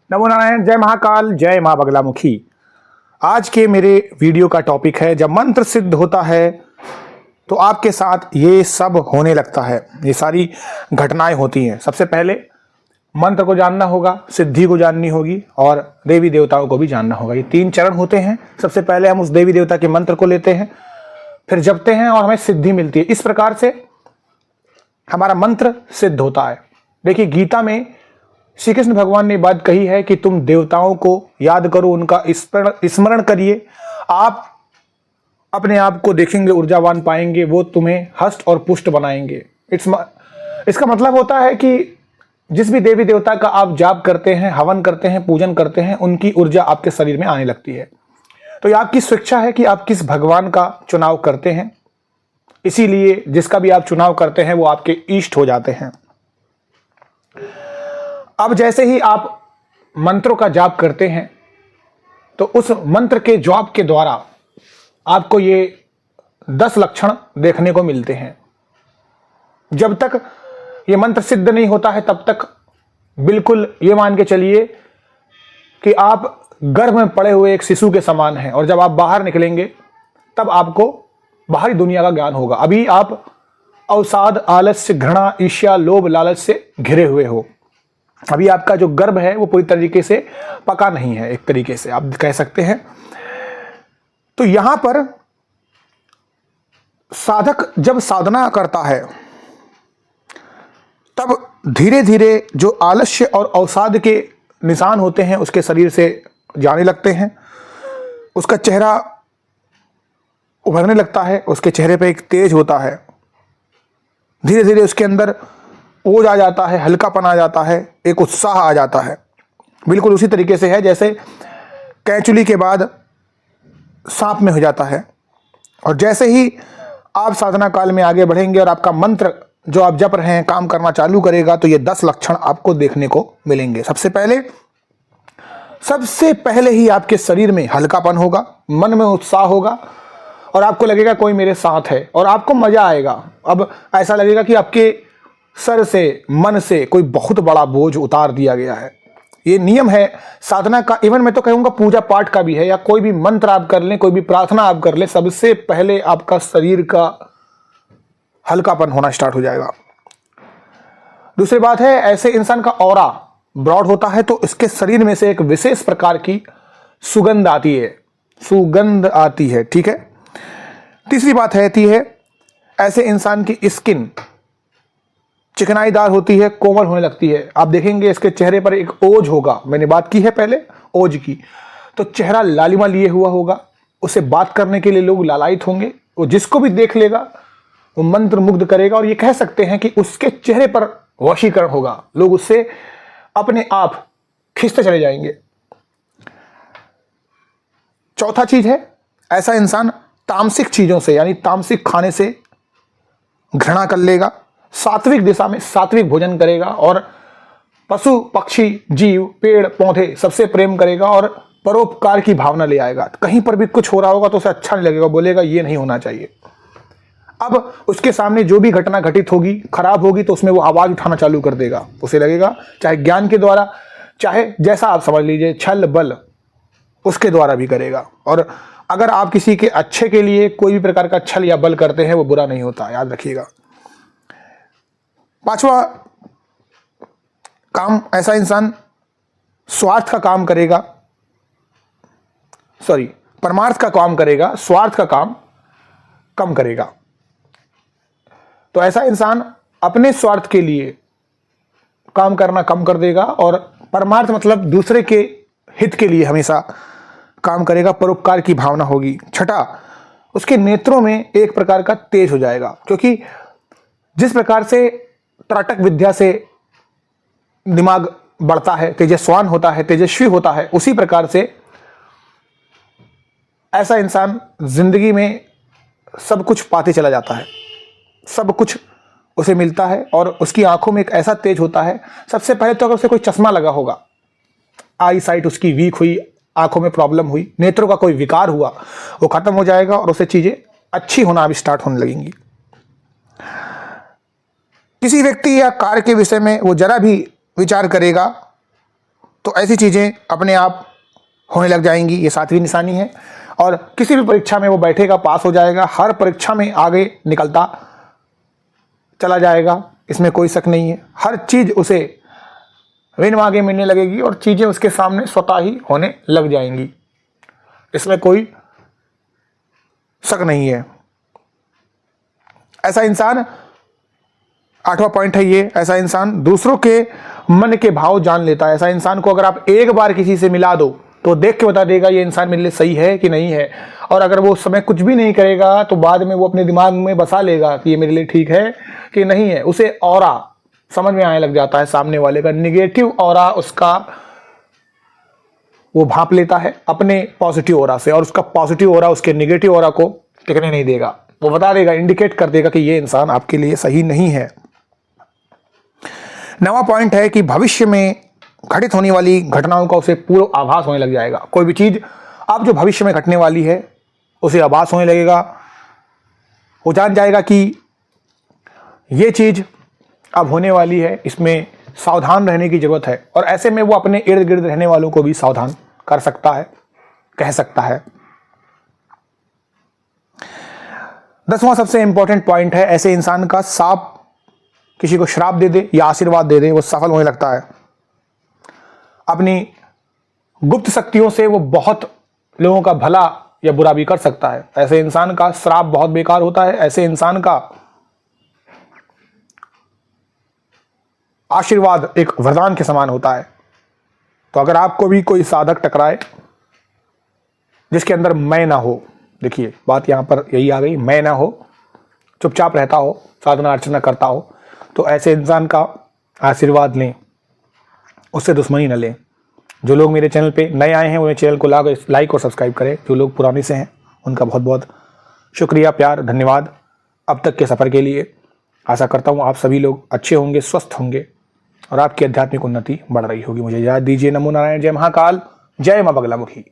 नमो नारायण, जय महाकाल, जय माँ बगलामुखी। आज के मेरे वीडियो का टॉपिक है, जब मंत्र सिद्ध होता है तो आपके साथ ये सब होने लगता है, ये सारी घटनाएं होती हैं। सबसे पहले मंत्र को जानना होगा, सिद्धि को जाननी होगी और देवी देवताओं को भी जानना होगा। ये तीन चरण होते हैं। सबसे पहले हम उस देवी देवता के मंत्र को लेते हैं, फिर जपते हैं और हमें सिद्धि मिलती है। इस प्रकार से हमारा मंत्र सिद्ध होता है। देखिए, गीता में श्री कृष्ण भगवान ने बात कही है कि तुम देवताओं को याद करो, उनका स्मरण करिए, आप अपने आप को देखेंगे ऊर्जावान पाएंगे, वो तुम्हें हष्ट और पुष्ट बनाएंगे। इसका मतलब होता है कि जिस भी देवी देवता का आप जाप करते हैं, हवन करते हैं, पूजन करते हैं, उनकी ऊर्जा आपके शरीर में आने लगती है। तो ये आपकी स्वेच्छा है कि आप किस भगवान का चुनाव करते हैं। इसीलिए जिसका भी आप चुनाव करते हैं वो आपके इष्ट हो जाते हैं। अब जैसे ही आप मंत्रों का जाप करते हैं तो उस मंत्र के जाप के द्वारा आपको ये 10 लक्षण देखने को मिलते हैं। जब तक ये मंत्र सिद्ध नहीं होता है तब तक बिल्कुल ये मान के चलिए कि आप गर्भ में पड़े हुए एक शिशु के समान हैं, और जब आप बाहर निकलेंगे तब आपको बाहरी दुनिया का ज्ञान होगा। अभी आप अवसाद, आलस्य, घृणा, ईर्ष्या, लोभ, लालच से घिरे हुए हो। अभी आपका जो गर्भ है वो पूरी तरीके से पका नहीं है, एक तरीके से आप कह सकते हैं। तो यहां पर साधक जब साधना करता है तब धीरे धीरे जो आलस्य और अवसाद के निशान होते हैं उसके शरीर से जाने लगते हैं। उसका चेहरा उभरने लगता है, उसके चेहरे पे एक तेज होता है। धीरे धीरे उसके अंदर ओज आ जाता है, हल्कापन आ जाता है, एक उत्साह आ जाता है। बिल्कुल उसी तरीके से है जैसे कैंचुली के बाद सांप में हो जाता है। और जैसे ही आप साधना काल में आगे बढ़ेंगे और आपका मंत्र जो आप जप रहे हैं काम करना चालू करेगा तो ये 10 लक्षण आपको देखने को मिलेंगे। सबसे पहले ही आपके शरीर में हल्कापन होगा, मन में उत्साह होगा और आपको लगेगा कोई मेरे साथ है और आपको मजा आएगा। अब ऐसा लगेगा कि आपके सर से, मन से कोई बहुत बड़ा बोझ उतार दिया गया है। ये नियम है साधना का। इवन मैं तो कहूंगा पूजा पाठ का भी है, या कोई भी मंत्र आप कर लें, कोई भी प्रार्थना आप कर लें, सबसे पहले आपका शरीर का हल्कापन होना स्टार्ट हो जाएगा। दूसरी बात है, ऐसे इंसान का ऑरा ब्रॉड होता है तो इसके शरीर में से एक विशेष प्रकार की सुगंध आती है। ठीक है। तीसरी बात है ऐसे इंसान की स्किन चिकनाईदार होती है, कोमल होने लगती है। आप देखेंगे इसके चेहरे पर एक ओज होगा, मैंने बात की है पहले ओज की। तो चेहरा लालिमा लिए हुआ होगा, उसे बात करने के लिए लोग लालायित होंगे। वो जिसको भी देख लेगा वो मंत्र मुग्ध करेगा और ये कह सकते हैं कि उसके चेहरे पर वशीकरण होगा। लोग उससे अपने आप खिंचते चले जाएंगे। चौथा चीज है, ऐसा इंसान तामसिक चीजों से यानी तामसिक खाने से घृणा कर लेगा, सात्विक दिशा में सात्विक भोजन करेगा और पशु, पक्षी, जीव, पेड़, पौधे सबसे प्रेम करेगा और परोपकार की भावना ले आएगा। कहीं पर भी कुछ हो रहा होगा तो उसे अच्छा नहीं लगेगा, बोलेगा ये नहीं होना चाहिए। अब उसके सामने जो भी घटना घटित होगी, खराब होगी, तो उसमें वो आवाज उठाना चालू कर देगा। उसे लगेगा चाहे ज्ञान के द्वारा, चाहे जैसा आप समझ लीजिए छल बल, उसके द्वारा भी करेगा। और अगर आप किसी के अच्छे के लिए कोई भी प्रकार का छल या बल करते हैं वो बुरा नहीं होता, याद रखिएगा। पांचवा काम, ऐसा इंसान स्वार्थ का काम करेगा, परमार्थ का काम करेगा, स्वार्थ का काम कम करेगा। तो ऐसा इंसान अपने स्वार्थ के लिए काम करना कम कर देगा और परमार्थ मतलब दूसरे के हित के लिए हमेशा काम करेगा, परोपकार की भावना होगी। छठा, उसके नेत्रों में एक प्रकार का तेज हो जाएगा, क्योंकि जिस प्रकार से त्राटक विद्या से दिमाग बढ़ता है, तेजस्वान होता है, तेजस्वी होता है, उसी प्रकार से ऐसा इंसान जिंदगी में सब कुछ पाते चला जाता है, सब कुछ उसे मिलता है और उसकी आंखों में एक ऐसा तेज होता है। सबसे पहले तो अगर उसे कोई चश्मा लगा होगा, आई साइट उसकी वीक हुई, आंखों में प्रॉब्लम हुई, नेत्रों का कोई विकार हुआ, वो खत्म हो जाएगा और उसे चीजें अच्छी होना अभी स्टार्ट होने लगेंगी। किसी व्यक्ति या कार्य के विषय में वो जरा भी विचार करेगा तो ऐसी चीज़ें अपने आप होने लग जाएंगी। ये 7वीं निशानी है। और किसी भी परीक्षा में वो बैठेगा, पास हो जाएगा, हर परीक्षा में आगे निकलता चला जाएगा, इसमें कोई शक नहीं है। हर चीज़ उसे विन आगे मिलने लगेगी और चीज़ें उसके सामने स्वतः ही होने लग जाएंगी, इसमें कोई शक नहीं है। ऐसा इंसान, 8वां पॉइंट है ये, ऐसा इंसान दूसरों के मन के भाव जान लेता है। ऐसा इंसान को अगर आप एक बार किसी से मिला दो तो देख के बता देगा ये इंसान मेरे लिए सही है कि नहीं है। और अगर वो उस समय कुछ भी नहीं करेगा तो बाद में वो अपने दिमाग में बसा लेगा कि ये मेरे लिए ठीक है कि नहीं है। उसे ऑरा समझ में आने लग जाता है, सामने वाले का निगेटिव ऑरा उसका वो भांप लेता है अपने पॉजिटिव ऑरा से, और उसका पॉजिटिव ऑरा उसके निगेटिव ऑरा को टिकने नहीं देगा। वो बता देगा, इंडिकेट कर देगा कि ये इंसान आपके लिए सही नहीं है। 9वां पॉइंट है कि भविष्य में घटित होने वाली घटनाओं का उसे पूरा आभास होने लग जाएगा। कोई भी चीज अब जो भविष्य में घटने वाली है उसे आभास होने लगेगा। वो जान जाएगा कि ये चीज अब होने वाली है, इसमें सावधान रहने की जरूरत है। और ऐसे में वो अपने इर्द गिर्द रहने वालों को भी सावधान कर सकता है, कह सकता है। 10वां सबसे इंपॉर्टेंट पॉइंट है, ऐसे इंसान का सांप किसी को श्राप दे दे या आशीर्वाद दे दे, वो सफल होने लगता है। अपनी गुप्त शक्तियों से वो बहुत लोगों का भला या बुरा भी कर सकता है। ऐसे इंसान का श्राप बहुत बेकार होता है। ऐसे इंसान का आशीर्वाद एक वरदान के समान होता है। तो अगर आपको भी कोई साधक टकराए जिसके अंदर मैं ना हो, देखिए बात यहां पर यही आ गई, मैं ना हो, चुपचाप रहता हो, साधना अर्चना करता हो, तो ऐसे इंसान का आशीर्वाद लें, उससे दुश्मनी न लें। जो लोग मेरे चैनल पे नए आए हैं वो मेरे चैनल को लाइक और सब्सक्राइब करें। जो लोग पुराने से हैं उनका बहुत बहुत शुक्रिया, प्यार, धन्यवाद अब तक के सफ़र के लिए। आशा करता हूँ आप सभी लोग अच्छे होंगे, स्वस्थ होंगे और आपकी आध्यात्मिक उन्नति बढ़ रही होगी। मुझे याद दीजिए। नमो नारायण, जय महाकाल, जय मां बगलामुखी।